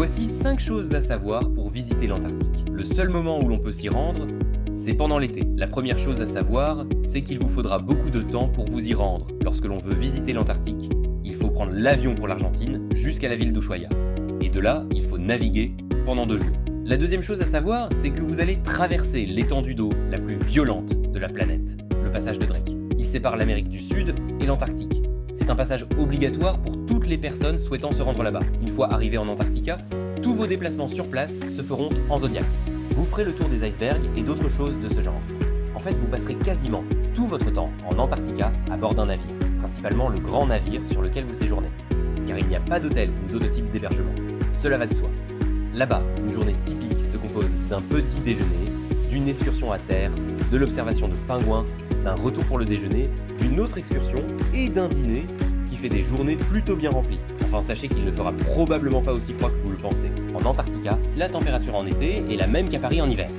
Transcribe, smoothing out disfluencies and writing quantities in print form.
Voici 5 choses à savoir pour visiter l'Antarctique. Le seul moment où l'on peut s'y rendre, c'est pendant l'été. La première chose à savoir, c'est qu'il vous faudra beaucoup de temps pour vous y rendre. Lorsque l'on veut visiter l'Antarctique, il faut prendre l'avion pour l'Argentine jusqu'à la ville d'Ushuaia. Et de là, il faut naviguer pendant 2 jours. La deuxième chose à savoir, c'est que vous allez traverser l'étendue d'eau la plus violente de la planète, le passage de Drake. Il sépare l'Amérique du Sud et l'Antarctique. C'est un passage obligatoire pour toutes les personnes souhaitant se rendre là-bas. Une fois arrivés en Antarctica, tous vos déplacements sur place se feront en Zodiac. Vous ferez le tour des icebergs et d'autres choses de ce genre. En fait, vous passerez quasiment tout votre temps en Antarctica à bord d'un navire, principalement le grand navire sur lequel vous séjournez, car il n'y a pas d'hôtel ou d'autre type d'hébergement. Cela va de soi. Là-bas, une journée typique se compose d'un petit déjeuner, d'une excursion à terre, de l'observation de pingouins, d'un retour pour le déjeuner, d'une autre excursion et d'un dîner, ce qui fait des journées plutôt bien remplies. Enfin, sachez qu'il ne fera probablement pas aussi froid que vous le pensez. En Antarctica, la température en été est la même qu'à Paris en hiver.